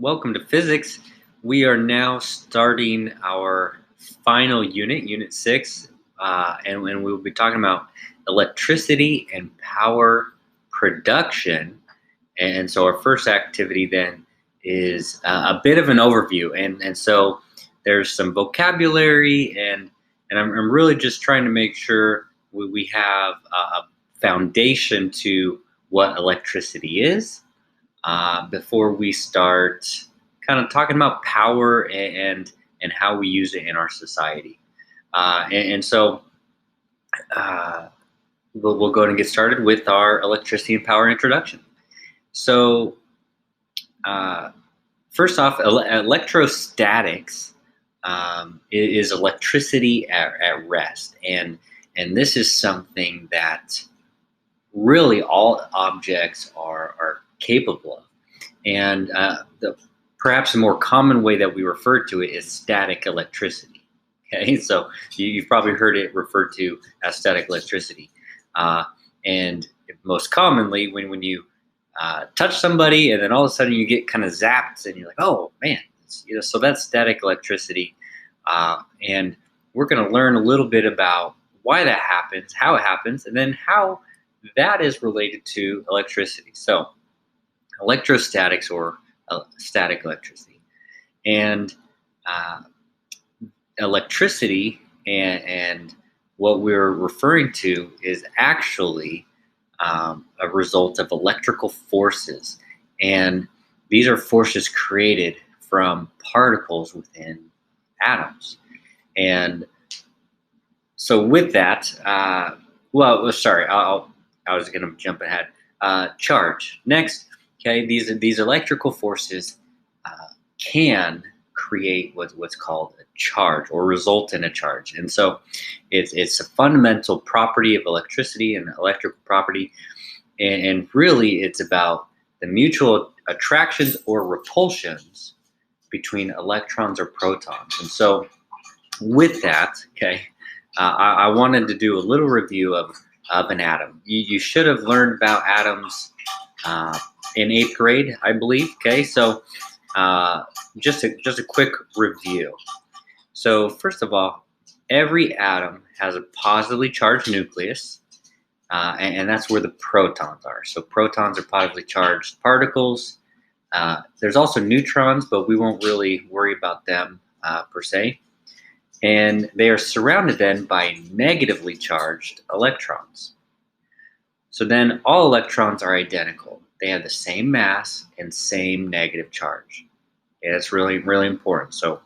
Welcome to physics. We are now starting our final unit, Unit 6, and we'll be talking about electricity and power production. And so our first activity then is a bit of an overview. And so there's some vocabulary, and I'm really just trying to make sure we have a foundation to what electricity is before we start kind of talking about power and how we use it in our society. And so we'll go ahead and get started with our electricity and power introduction. So uh, first off, electrostatics is electricity at rest, and this is something that really all objects are capable of. And perhaps a more common way that we refer to it is static electricity. Okay, so you've probably heard it referred to as static electricity. And most commonly, when you touch somebody and then all of a sudden you get kind of zapped and you're like, oh man, so that's static electricity. And we're going to learn a little bit about why that happens, how it happens, and then how that is related to electricity. So electrostatics or static electricity. And electricity and what we're referring to is actually a result of electrical forces. And these are forces created from particles within atoms. And so with that, sorry, I was going to jump ahead. Charge. Next, okay, these electrical forces can create what's called a charge or result in a charge. And so it's a fundamental property of electricity and electrical property. And really it's about the mutual attractions or repulsions between electrons or protons. And so with that, okay, I wanted to do a little review of an atom. You should have learned about atoms in 8th grade, I believe. Okay, so just a quick review. So first of all, every atom has a positively charged nucleus, and that's where the protons are. So protons are positively charged particles. There's also neutrons, but we won't really worry about them per se. And they are surrounded then by negatively charged electrons. So then all electrons are identical. They have the same mass and same negative charge. And it's really, really important. So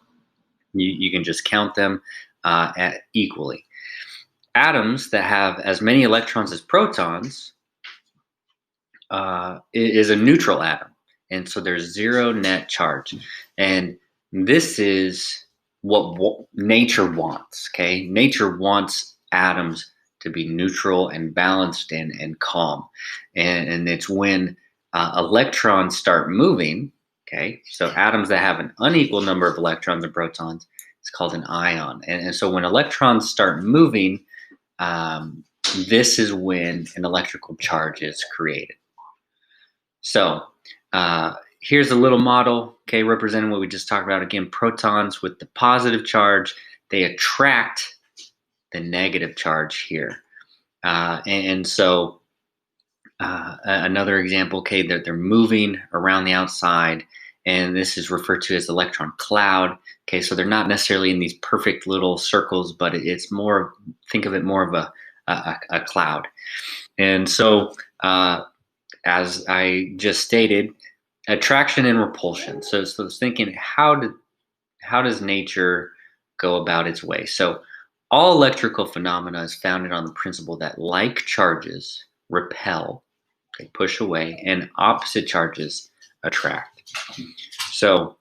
you can just count them equally. Atoms that have as many electrons as protons is a neutral atom. And so there's zero net charge. And this is what nature wants, okay? Nature wants atoms to be neutral and balanced and calm. And it's when electrons start moving, okay? So atoms that have an unequal number of electrons and protons, it's called an ion. And so when electrons start moving, this is when an electrical charge is created. So here's a little model, okay, representing what we just talked about. Again, protons with the positive charge, they attract the negative charge here. And so another example, okay, they're moving around the outside, and this is referred to as electron cloud. Okay, so they're not necessarily in these perfect little circles, but it's more, think of it more of a cloud. And so as I just stated, attraction and repulsion. So it's thinking, how does nature go about its way? So all electrical phenomena is founded on the principle that like charges repel, they push away, and opposite charges attract. So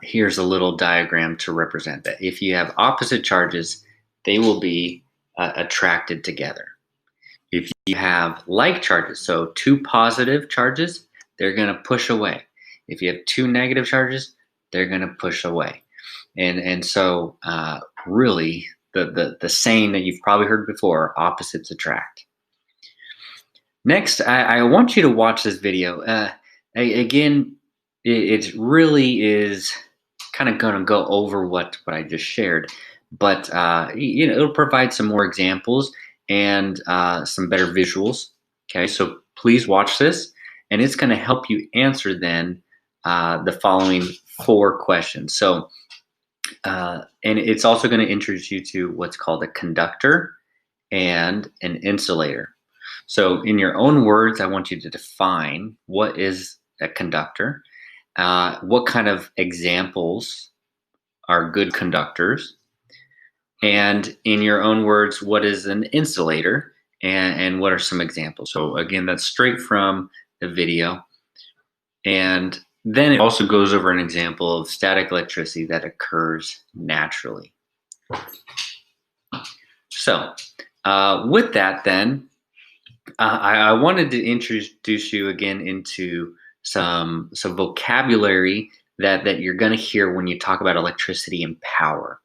here's a little diagram to represent that. If you have opposite charges, they will be attracted together. If you have like charges, so two positive charges, they're going to push away. If you have two negative charges, they're going to push away. And so really the saying that you've probably heard before, opposites attract. Next, I want you to watch this video. Again, it really is kind of going to go over what I just shared, but it'll provide some more examples and some better visuals. Okay, so please watch this, and it's going to help you answer then the following 4 questions. So, and it's also going to introduce you to what's called a conductor and an insulator. So, in your own words, I want you to define what is a conductor, what kind of examples are good conductors, and in your own words, what is an insulator, and what are some examples. So, again, that's straight from the video. And then it also goes over an example of static electricity that occurs naturally. So, with that, then, I wanted to introduce you again into some vocabulary that you're going to hear when you talk about electricity and power,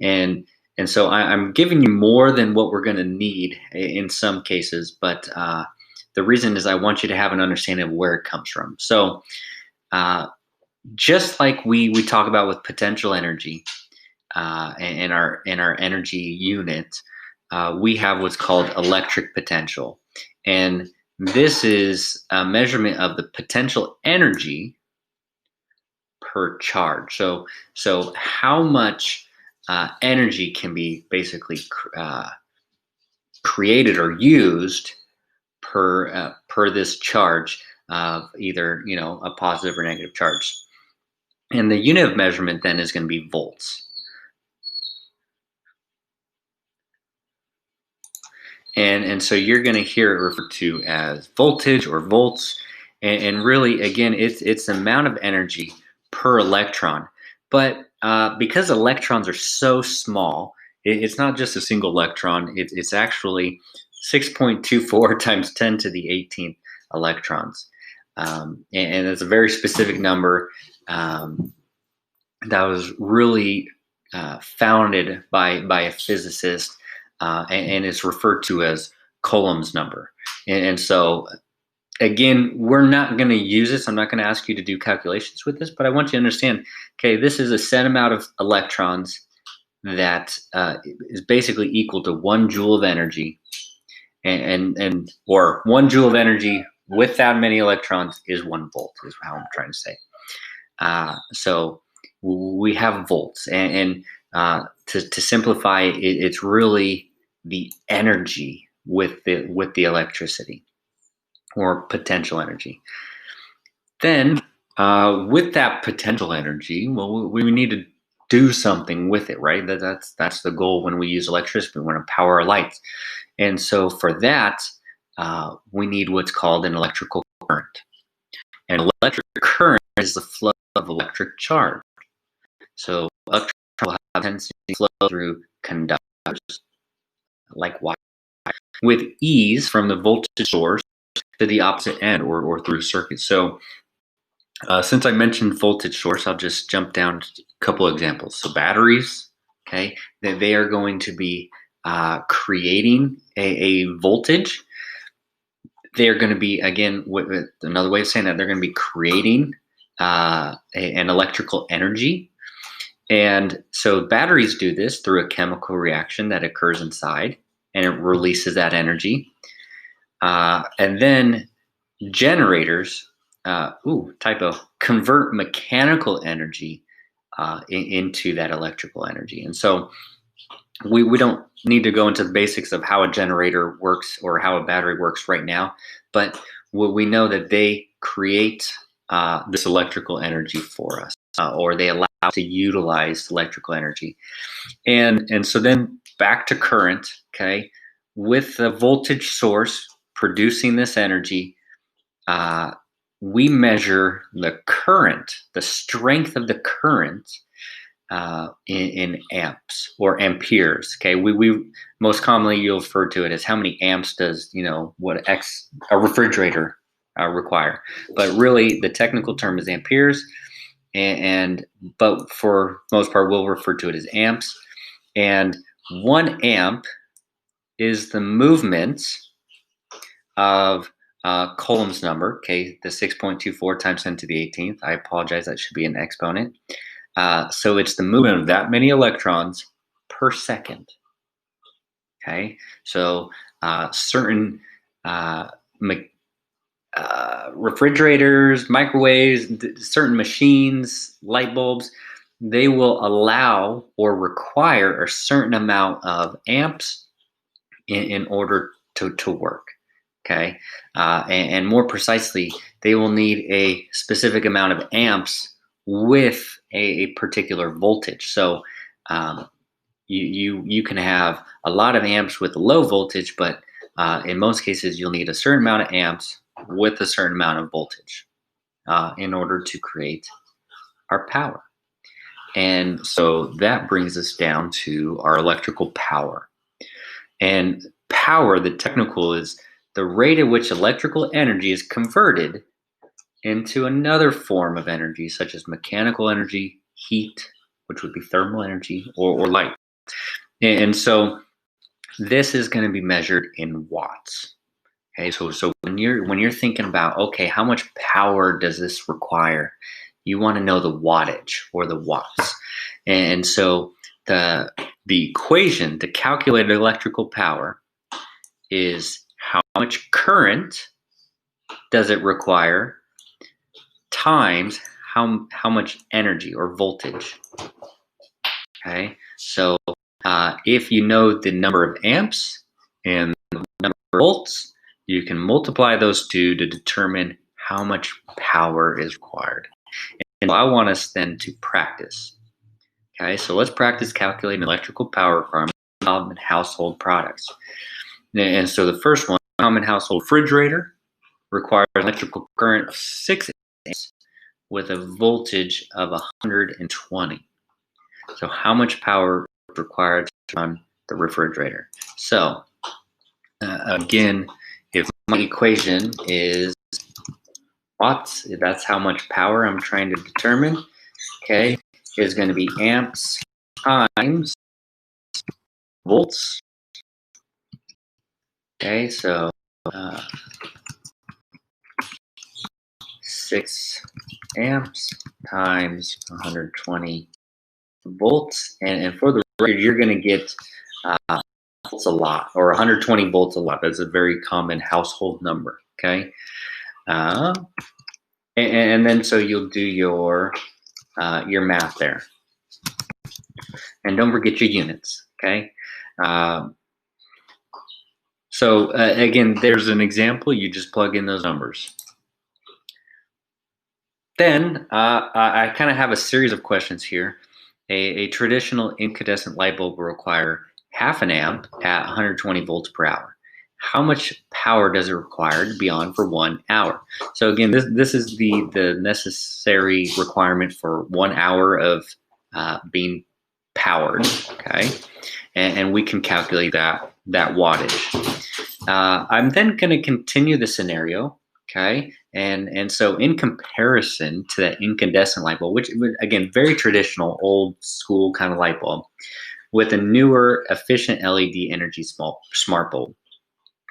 and so I'm giving you more than what we're going to need in some cases, but the reason is I want you to have an understanding of where it comes from. So, just like we talk about with potential energy in our energy unit, we have what's called electric potential. And this is a measurement of the potential energy per charge. So how much energy can be basically created or used per this charge of either a positive or negative charge. And the unit of measurement then is going to be volts. And so you're going to hear it referred to as voltage or volts. And really, again, it's the amount of energy per electron. But because electrons are so small, it's not just a single electron. It's actually 6.24 times 10 to the 18th electrons. And it's a very specific number that was really founded by a physicist. And it's referred to as Coulomb's number. And so, again, we're not going to use this. I'm not going to ask you to do calculations with this, but I want you to understand, okay, this is a set amount of electrons that is basically equal to 1 joule of energy, or 1 joule of energy with that many electrons is 1 volt, is how I'm trying to say. So we have volts, and to simplify it, it's really the energy with the electricity or potential energy. Then with that potential energy, well, we need to do something with it, right? That's the goal when we use electricity. We want to power our lights. And so for that, we need what's called an electrical current. And electric current is the flow of electric charge. So electrons will have a tendency to flow through conductors like wire with ease from the voltage source to the opposite end or through a circuit. So since I mentioned voltage source, I'll just jump down to a couple of examples. So batteries, okay, they are going to be creating a voltage. They are going to be, again, with another way of saying that, they're going to be creating an electrical energy. And so batteries do this through a chemical reaction that occurs inside, and it releases that energy. And then generators, typo, convert mechanical energy into that electrical energy. And so we don't need to go into the basics of how a generator works or how a battery works right now, but we know that they create this electrical energy for us, or they allow us to utilize electrical energy. And so then back to current, okay, with the voltage source producing this energy, we measure the current, the strength of the current in amps or amperes. Okay, we most commonly you'll refer to it as how many amps does what a refrigerator require, but really the technical term is amperes, but for most part we'll refer to it as amps. And 1 amp is the movement of Coulomb's number, okay, the 6.24 times 10 to the 18th. I apologize, that should be an exponent. So it's the movement of that many electrons per second. Okay, so certain refrigerators, microwaves, certain machines, light bulbs, they will allow or require a certain amount of amps in order to work. Okay, and more precisely, they will need a specific amount of amps with a particular voltage. So you can have a lot of amps with a low voltage, but in most cases, you'll need a certain amount of amps with a certain amount of voltage in order to create our power. And so that brings us down to our electrical power. And power, the technical, is the rate at which electrical energy is converted into another form of energy, such as mechanical energy, heat, which would be thermal energy, or light. And so this is going to be measured in watts. Okay, so when you're thinking about, okay, how much power does this require? You want to know the wattage or the watts. And so the equation to calculate electrical power is how much current does it require times how much energy or voltage. Okay, so if you know the number of amps and the number of volts, you can multiply those two to determine how much power is required. And I want us then to practice. Okay, so let's practice calculating electrical power from common household products. And so the first one, common household refrigerator, requires electrical current of 6 amps with a voltage of 120. So how much power is required to run the refrigerator? So again, if my equation is watts, that's how much power I'm trying to determine, okay, is going to be amps times volts. Okay, so 6 amps times 120 volts. And for the record, you're going to get volts a lot, or 120 volts a lot. That's a very common household number, okay? And then so you'll do your math there. And don't forget your units, okay? So again, there's an example. You just plug in those numbers. Then I kind of have a series of questions here. A traditional incandescent light bulb will require half an amp at 120 volts per hour. How much power does it require to be on for 1 hour? So again, this is the necessary requirement for 1 hour of being powered, okay? And we can calculate that wattage. I'm then going to continue the scenario, okay? And so in comparison to that incandescent light bulb, which again, very traditional, old school kind of light bulb, with a newer efficient LED energy smart bulb.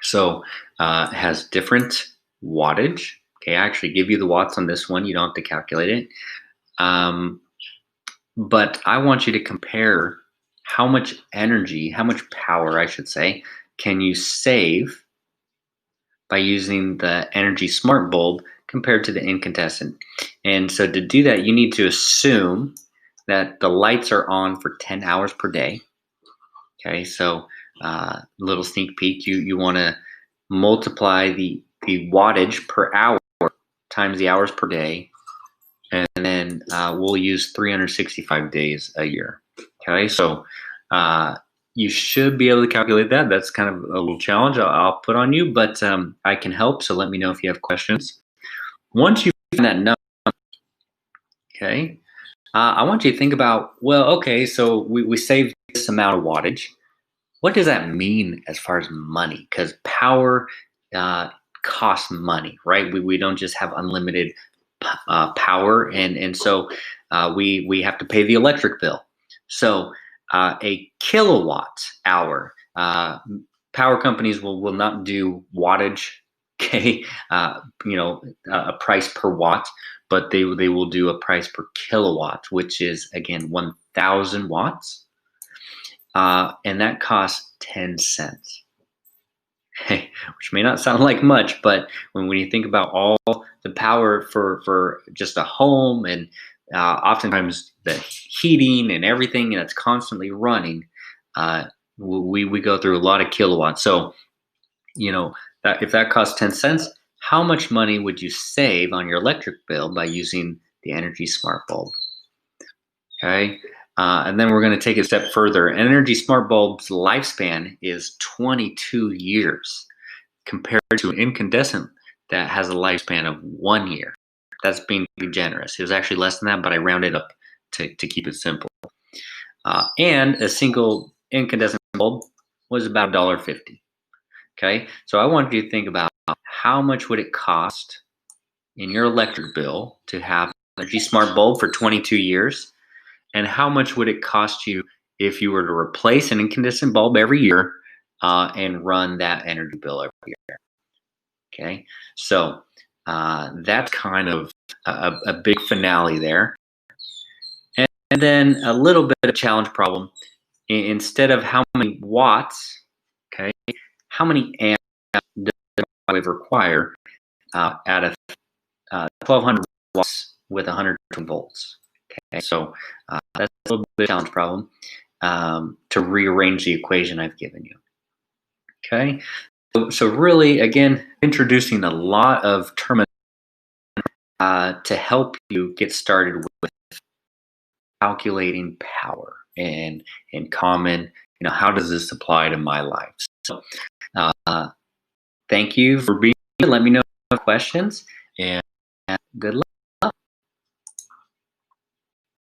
So it has different wattage. Okay, I actually give you the watts on this one. You don't have to calculate it. But I want you to compare how much energy, how much power, I should say, can you save by using the energy smart bulb compared to the incandescent. And so to do that, you need to assume that the lights are on for 10 hours per day. Okay, so little sneak peek, you want to multiply the wattage per hour times the hours per day, and then we'll use 365 days a year. Okay, so you should be able to calculate that. That's kind of a little challenge I'll put on you, but I can help, so let me know if you have questions. Once you find that number, okay, I want you to think about, well, okay, so we saved this amount of wattage. What does that mean as far as money? Because power costs money, right? We don't just have unlimited power, and so we have to pay the electric bill. So a kilowatt hour, power companies will not do wattage Okay, a price per watt, but they will do a price per kilowatt, which is again 1,000 watts, and that costs 10 cents. Which may not sound like much, but when you think about all the power for just a home, and oftentimes the heating and everything that's constantly running, we go through a lot of kilowatts. So that if that costs 10 cents, how much money would you save on your electric bill by using the Energy Smart Bulb? Okay. And then we're going to take it a step further. An Energy Smart Bulb's lifespan is 22 years compared to an incandescent that has a lifespan of 1 year. That's being pretty generous. It was actually less than that, but I rounded up to keep it simple. And a single incandescent bulb was about $1.50. Okay, so I wanted you to think about how much would it cost in your electric bill to have an Energy Smart Bulb for 22 years, and how much would it cost you if you were to replace an incandescent bulb every year and run that energy bill every year. Okay, so that's kind of a big finale there. And then a little bit of challenge problem. Instead of how many watts, okay, how many amps does the microwave require at a 1200 watts with 120 volts? Okay, so that's a little bit of a challenge problem to rearrange the equation I've given you. Okay, so really, again, introducing a lot of terminology to help you get started with calculating power and common, how does this apply to my life? So thank you for being here. Let me know if you have questions, and good luck.